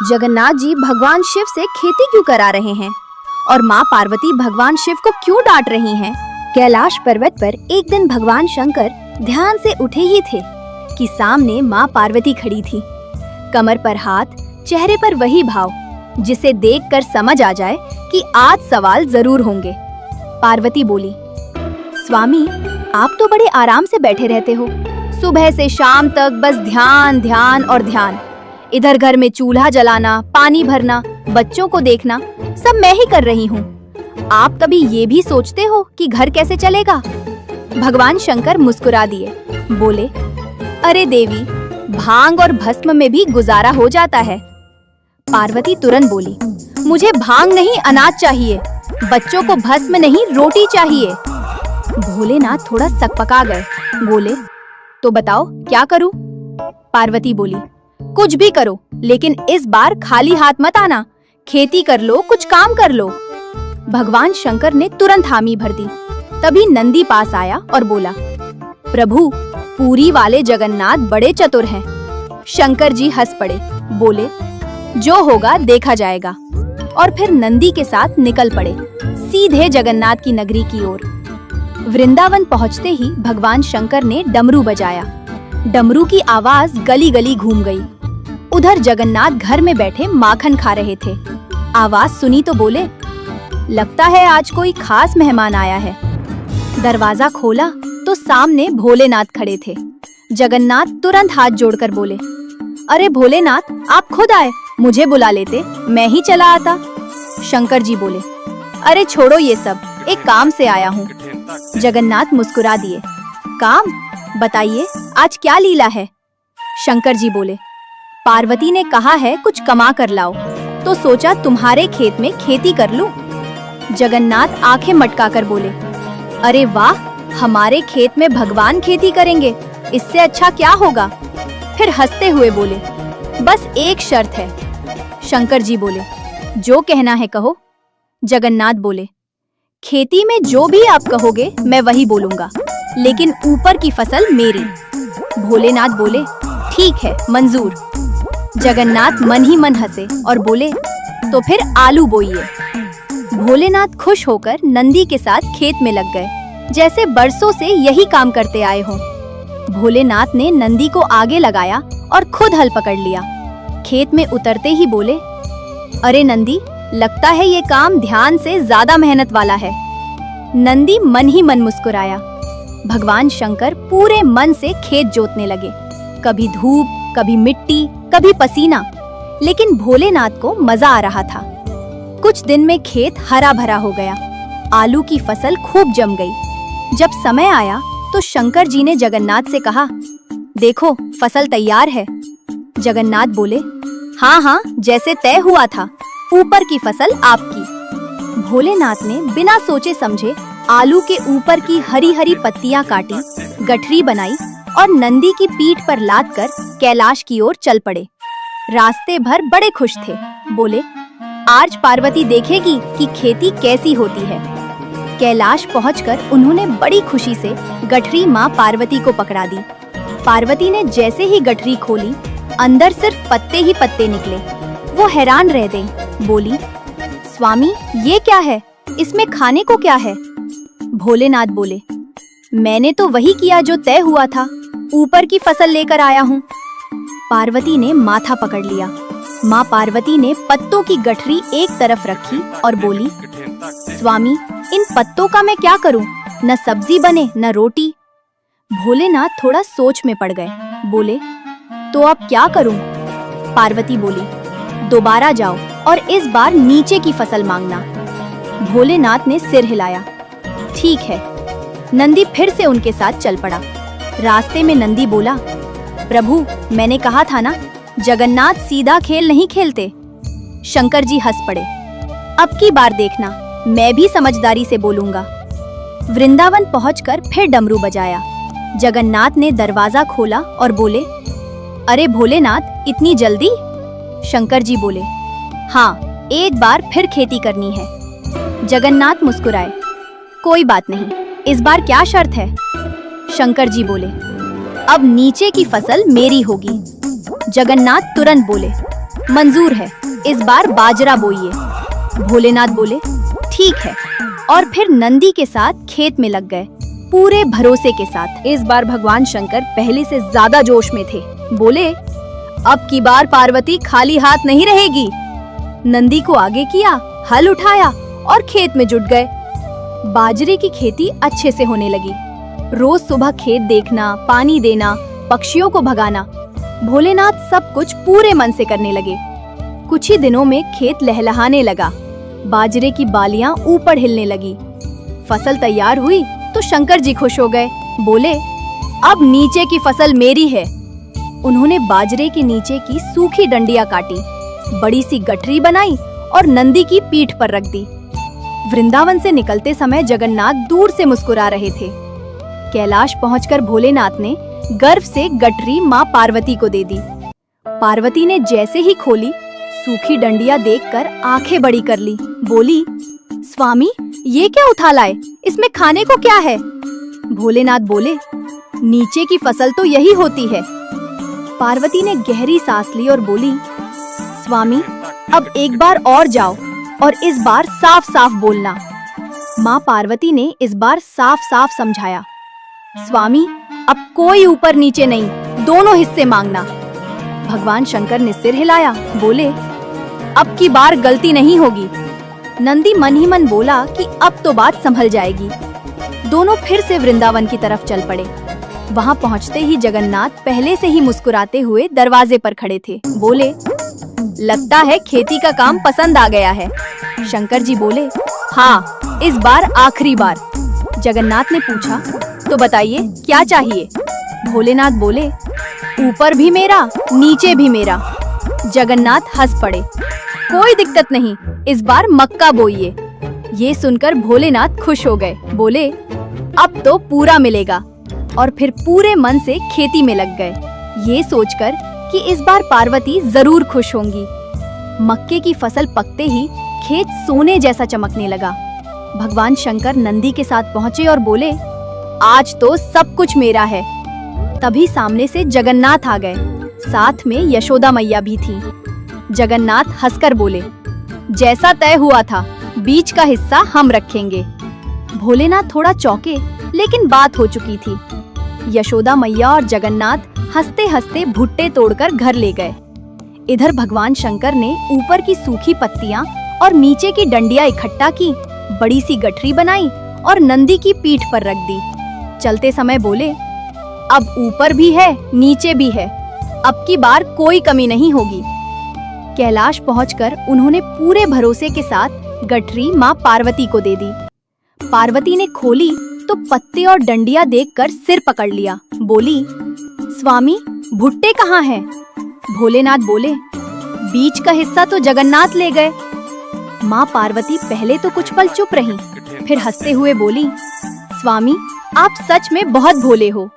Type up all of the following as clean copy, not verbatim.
जगन्नाथ जी भगवान शिव से खेती क्यों करा रहे हैं और माँ पार्वती भगवान शिव को क्यों डांट रही हैं? कैलाश पर्वत पर एक दिन भगवान शंकर ध्यान से उठे ही थे कि सामने माँ पार्वती खड़ी थी। कमर पर हाथ, चेहरे पर वही भाव जिसे देखकर समझ आ जाए कि आज सवाल जरूर होंगे। पार्वती बोली, स्वामी, आप तो बड़े आराम से बैठे रहते हो। सुबह से शाम तक बस ध्यान ध्यान और ध्यान। इधर घर में चूल्हा जलाना, पानी भरना, बच्चों को देखना, सब मैं ही कर रही हूँ। आप कभी ये भी सोचते हो कि घर कैसे चलेगा? भगवान शंकर मुस्कुरा दिए, बोले, अरे देवी, भांग और भस्म में भी गुजारा हो जाता है। पार्वती तुरंत बोली, मुझे भांग नहीं, अनाज चाहिए। बच्चों को भस्म नहीं, रोटी चाहिए। भोलेनाथ थोड़ा सकपका गए, बोले, तो बताओ क्या करूं? पार्वती बोली, कुछ भी करो, लेकिन इस बार खाली हाथ मत आना। खेती कर लो, कुछ काम कर लो। भगवान शंकर ने तुरंत हामी भर दी। तभी नंदी पास आया और बोला, प्रभु, पूरी वाले जगन्नाथ बड़े चतुर हैं। शंकर जी हंस पड़े, बोले, जो होगा देखा जाएगा। और फिर नंदी के साथ निकल पड़े सीधे जगन्नाथ की नगरी की ओर। वृंदावन पहुंचते ही भगवान शंकर ने डमरू बजाया। डमरू की आवाज गली गली घूम गई। उधर जगन्नाथ घर में बैठे माखन खा रहे थे। आवाज सुनी तो बोले, लगता है आज कोई खास मेहमान आया है। दरवाजा खोला तो सामने भोलेनाथ खड़े थे। जगन्नाथ तुरंत हाथ जोड़कर बोले, अरे भोलेनाथ, आप खुद आए, मुझे बुला लेते, मैं ही चला आता। शंकर जी बोले, अरे छोड़ो ये सब, एक काम से आया हूँ। जगन्नाथ मुस्कुरा दिए, काम? बताइए, आज क्या लीला है? शंकर जी बोले, पार्वती ने कहा है कुछ कमा कर लाओ, तो सोचा तुम्हारे खेत में खेती कर लूं। जगन्नाथ आंखें मटकाकर बोले, अरे वाह, हमारे खेत में भगवान खेती करेंगे, इससे अच्छा क्या होगा? फिर हंसते हुए बोले, बस एक शर्त है। शंकर जी बोले, जो कहना है कहो। जगन्नाथ बोले, खेती में जो भी आप कहोगे मैं वही बोलूंगा, लेकिन ऊपर की फसल मेरी। भोलेनाथ बोले, ठीक है, मंजूर। जगन्नाथ मन ही मन हंसे और बोले, तो फिर आलू बोइए। भोलेनाथ खुश होकर नंदी के साथ खेत में लग गए, जैसे बरसों से यही काम करते आए हों। भोलेनाथ ने नंदी को आगे लगाया और खुद हल पकड़ लिया। खेत में उतरते ही बोले, अरे नंदी, लगता है ये काम ध्यान से ज्यादा मेहनत वाला है। नंदी मन ही मन मुस्कुराया। भगवान शंकर पूरे मन से खेत जोतने लगे, कभी धूप, कभी मिट्टी, कभी पसीना, लेकिन भोलेनाथ को मजा आ रहा था। कुछ दिन में खेत हरा भरा हो गया। आलू की फसल खूब जम गई। जब समय आया तो शंकर जी ने जगन्नाथ से कहा, देखो, फसल तैयार है। जगन्नाथ बोले, हाँ हाँ, जैसे तय हुआ था, ऊपर की फसल आपकी। भोलेनाथ ने बिना सोचे समझे आलू के ऊपर की हरी हरी पत्तियां काटी, गठरी बनाई और नंदी की पीठ पर लादकर कैलाश की ओर चल पड़े। रास्ते भर बड़े खुश थे। बोले, आज पार्वती देखेगी कि खेती कैसी होती है। कैलाश पहुंचकर उन्होंने बड़ी खुशी से गठरी माँ पार्वती को पकड़ा दी। पार्वती ने जैसे ही गठरी खोली, अंदर सिर्फ पत्ते ही पत्ते निकले। वो हैरान रह गई, बोली, स्वामी, ये क्या है? इसमें खाने को क्या है? भोलेनाथ बोले, मैंने तो वही किया जो तय हुआ था, ऊपर की फसल लेकर आया हूँ। पार्वती ने माथा पकड़ लिया। माँ पार्वती ने पत्तों की गठरी एक तरफ रखी और बोली, स्वामी, इन पत्तों का मैं क्या करूँ? न सब्जी बने न रोटी। भोलेनाथ थोड़ा सोच में पड़ गए। बोले, तो अब क्या करूँ? पार्वती बोली, दोबारा जाओ और इस बार नीचे की फसल मांगना। भोलेनाथ ने सिर हिलाया, ठीक है। नंदी फिर से उनके साथ चल पड़ा। रास्ते में नंदी बोला, प्रभु, मैंने कहा था ना, जगन्नाथ सीधा खेल नहीं खेलते। शंकर जी हंस पड़े, अब की बार देखना, मैं भी समझदारी से बोलूंगा। वृंदावन पहुंचकर फिर डमरू बजाया। जगन्नाथ ने दरवाजा खोला और बोले, अरे भोलेनाथ, इतनी जल्दी? शंकर जी बोले, हाँ, एक बार फिर खेती करनी है। जगन्नाथ मुस्कुराए, कोई बात नहीं, इस बार क्या शर्त है? शंकर जी बोले, अब नीचे की फसल मेरी होगी। जगन्नाथ तुरंत बोले, मंजूर है, इस बार बाजरा बोइए। भोलेनाथ बोले ठीक है, और फिर नंदी के साथ खेत में लग गए पूरे भरोसे के साथ। इस बार भगवान शंकर पहले से ज्यादा जोश में थे। बोले अब की बार पार्वती खाली हाथ नहीं रहेगी। नंदी को आगे किया, हल उठाया और खेत में जुट गए। बाजरे की खेती अच्छे से होने लगी। रोज सुबह खेत देखना, पानी देना, पक्षियों को भगाना, भोलेनाथ सब कुछ पूरे मन से करने लगे। कुछ ही दिनों में खेत लहलहाने लगा, बाजरे की बालियां ऊपर हिलने लगी। फसल तैयार हुई तो शंकर जी खुश हो गए। बोले अब नीचे की फसल मेरी है। उन्होंने बाजरे के नीचे की सूखी डंडियां काटी, बड़ी सी गठरी बनाई और नंदी की पीठ पर रख दी। वृंदावन से निकलते समय जगन्नाथ दूर से मुस्कुरा रहे थे। कैलाश पहुंचकर भोलेनाथ ने गर्व से गठरी माँ पार्वती को दे दी। पार्वती ने जैसे ही खोली, सूखी डंडियां देखकर आंखें बड़ी कर ली। बोली स्वामी ये क्या उठा लाए, इसमें खाने को क्या है? भोलेनाथ बोले नीचे की फसल तो यही होती है। पार्वती ने गहरी सांस ली और बोली स्वामी अब एक बार और जाओ और इस बार साफ साफ बोलना। माँ पार्वती ने इस बार साफ साफ समझाया, स्वामी अब कोई ऊपर नीचे नहीं, दोनों हिस्से मांगना। भगवान शंकर ने सिर हिलाया, बोले अब की बार गलती नहीं होगी। नंदी मन ही मन बोला कि अब तो बात संभल जाएगी। दोनों फिर से वृंदावन की तरफ चल पड़े। वहां पहुंचते ही जगन्नाथ पहले से ही मुस्कुराते हुए दरवाजे पर खड़े थे। बोले लगता है खेती का काम पसंद आ गया है। शंकर जी बोले हाँ, इस बार आखिरी बार। जगन्नाथ ने पूछा तो बताइए क्या चाहिए? भोलेनाथ बोले ऊपर भी मेरा, नीचे भी मेरा। जगन्नाथ हंस पड़े, कोई दिक्कत नहीं, इस बार मक्का बोइए। ये सुनकर भोलेनाथ खुश हो गए। बोले अब तो पूरा मिलेगा, और फिर पूरे मन से खेती में लग गए, ये सोचकर कि इस बार पार्वती जरूर खुश होंगी। मक्के की फसल पकते ही खेत सोने जैसा चमकने लगा। भगवान शंकर नंदी के साथ पहुंचे और बोले आज तो सब कुछ मेरा है। तभी सामने से जगन्नाथ आ गए, साथ में यशोदा मैया भी थी। जगन्नाथ हंसकर बोले जैसा तय हुआ था, बीच का हिस्सा हम रखेंगे। भोलेनाथ थोड़ा चौंके, लेकिन बात हो चुकी थी। यशोदा मैया और जगन्नाथ हंसते हंसते भुट्टे तोड़कर घर ले गए। इधर भगवान शंकर ने ऊपर की सूखी पत्तियां और नीचे की डंडियां इकट्ठा की, बड़ी सी गठरी बनाई और नंदी की पीठ पर रख दी। चलते समय बोले अब ऊपर भी है, नीचे भी है, अब की बार कोई कमी नहीं होगी। कैलाश पहुंचकर उन्होंने पूरे भरोसे के साथ गठरी माँ पार्वती को दे दी। पार्वती ने खोली तो पत्ते और डंडियां देखकर सिर पकड़ लिया। बोली स्वामी भुट्टे कहाँ हैं? भोलेनाथ बोले बीच का हिस्सा तो जगन्नाथ ले गए। माँ पार्वती पहले तो कुछ पल चुप रहीं, फिर हंसते हुए बोली स्वामी आप सच में बहुत भोले हो।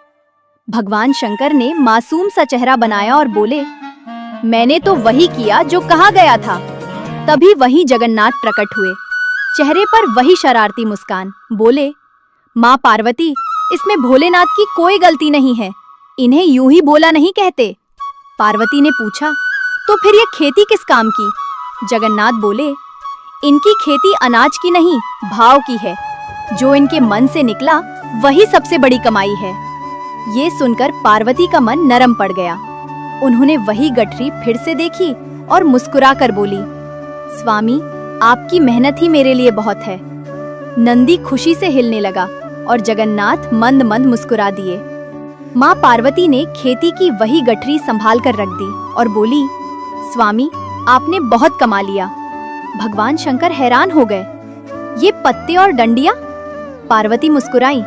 भगवान शंकर ने मासूम सा चेहरा बनाया और बोले मैंने तो वही किया जो कहा गया था। तभी वही जगन्नाथ प्रकट हुए, चेहरे पर वही शरारती मुस्कान। बोले माँ पार्वती इसमें भोलेनाथ की कोई गलती नहीं है, इन्हें यूं ही भोला नहीं कहते। पार्वती ने पूछा तो फिर ये खेती किस काम की? जगन्नाथ बोले इनकी खेती अनाज की नहीं, भाव की है। जो इनके मन से निकला वही सबसे बड़ी कमाई है। ये सुनकर पार्वती का मन नरम पड़ गया। उन्होंने वही गठरी फिर से देखी और मुस्कुरा कर बोली स्वामी आपकी मेहनत ही मेरे लिए बहुत है। नंदी खुशी से हिलने लगा और जगन्नाथ मंद मंद मुस्कुरा दिए। माँ पार्वती ने खेती की वही गठरी संभाल कर रख दी और बोली स्वामी आपने बहुत कमा लिया। भगवान शंकर हैरान हो गए, ये पत्ते और डंडियां? पार्वती मुस्कुराई,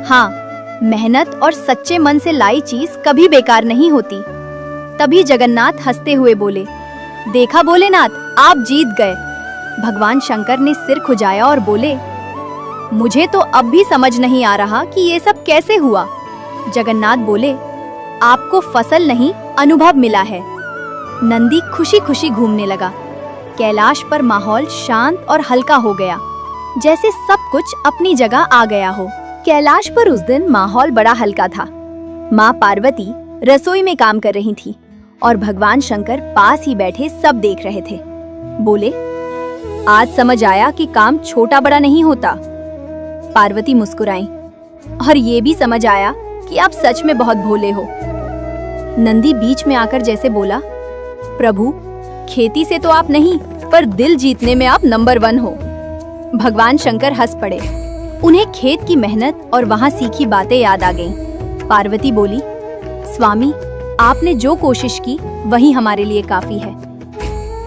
हाँ, मेहनत और सच्चे मन से लाई चीज कभी बेकार नहीं होती। तभी जगन्नाथ हंसते हुए बोले देखा भोलेनाथ, आप जीत गए। भगवान शंकर ने सिर खुजाया और बोले मुझे तो अब भी समझ नहीं आ रहा कि ये सब कैसे हुआ। जगन्नाथ बोले आपको फसल नहीं, अनुभव मिला है। नंदी खुशी खुशी घूमने लगा। कैलाश पर माहौल शांत और हल्का हो गया, जैसे सब कुछ अपनी जगह आ गया हो। कैलाश पर उस दिन माहौल बड़ा हल्का था। माँ पार्वती रसोई में काम कर रही थी और भगवान शंकर पास ही बैठे सब देख रहे थे। बोले, आज समझ आया कि काम छोटा बड़ा नहीं होता। पार्वती मुस्कुराई, और ये भी समझ आया कि आप सच में बहुत भोले हो। नंदी बीच में आकर जैसे बोला, प्रभु, खेती से तो आप नहीं, पर दिल जीतने में आप नंबर 1 हो। भगवान शंकर हंस पड़े। उन्हें खेत की मेहनत और वहां सीखी बातें याद आ गईं। पार्वती बोली, स्वामी, आपने जो कोशिश की वही हमारे लिए काफी है।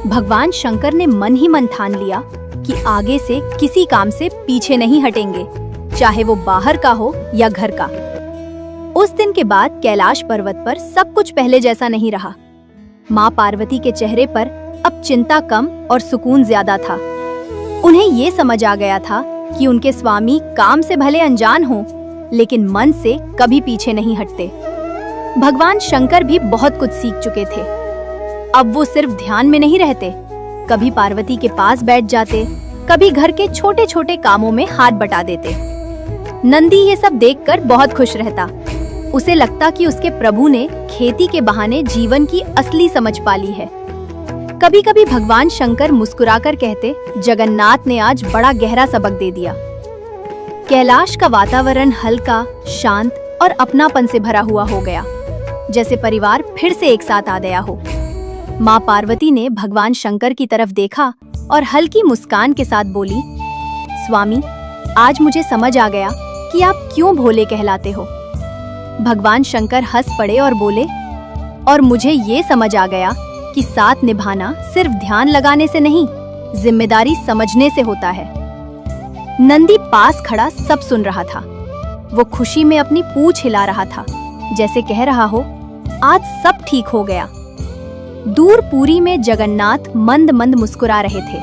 भगवान शंकर ने मन ही मन ठान लिया कि आगे से किसी काम से पीछे नहीं हटेंगे, चाहे वो बाहर का हो या घर का। उस दिन के बाद कैलाश पर्वत पर सब कुछ पहले जैसा नहीं रहा। माँ पार्वती के चेहरे पर अब चिंता कम और सुकून ज्यादा था। उन्हें ये समझ आ गया था कि उनके स्वामी काम से भले अनजान हों, लेकिन मन से कभी पीछे नहीं हटते। भगवान शंकर भी बहुत कुछ सीख चुके थे। अब वो सिर्फ ध्यान में नहीं रहते, कभी पार्वती के पास बैठ जाते, कभी घर के छोटे छोटे कामों में हाथ बटा देते। नंदी ये सब देखकर बहुत खुश रहता। उसे लगता कि उसके प्रभु ने खेती के बहाने जीवन की असली समझ पाली है। कभी कभी भगवान शंकर मुस्कुराकर कहते, जगन्नाथ ने आज बड़ा गहरा सबक दे दिया। कैलाश का वातावरण हल्का, शांत और अपनापन से भरा हुआ हो गया, जैसे परिवार फिर से एक साथ आ गया हो। माँ पार्वती ने भगवान शंकर की तरफ देखा और हल्की मुस्कान के साथ बोली, स्वामी, आज मुझे समझ आ गया कि आप क्यों भोले कहलाते हो। भगवान शंकर हंस पड़े और बोले, और मुझे ये समझ आ गया कि साथ निभाना सिर्फ ध्यान लगाने से नहीं, जिम्मेदारी समझने से होता है। नंदी पास खड़ा सब सुन रहा था। वो खुशी में अपनी पूंछ हिला रहा था, जैसे कह रहा हो, आज सब ठीक हो गया। दूर पुरी में जगन्नाथ मंद मंद मुस्कुरा रहे थे।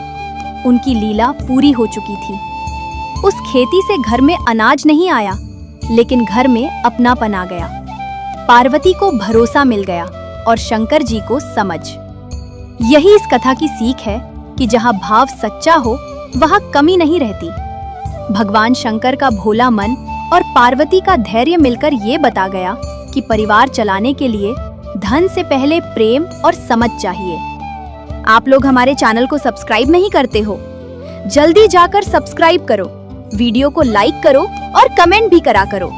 उनकी लीला पूरी हो चुकी थी। उस खेती से घर में अनाज नहीं आया, लेकिन घर में अपनापन आ गया। पार्वती को भरोसा मिल गया और शंकर जी को समझ। यही इस कथा की सीख है कि जहाँ भाव सच्चा हो, वहाँ कमी नहीं रहती। भगवान शंकर का भोला मन और पार्वती का धैर्य मिलकर ये बता गया कि परिवार चलाने के लिए धन से पहले प्रेम और समझ चाहिए। आप लोग हमारे चैनल को सब्सक्राइब नहीं करते हो? जल्दी जाकर सब्सक्राइब करो, वीडियो को लाइक करो और कमेंट भी करा करो।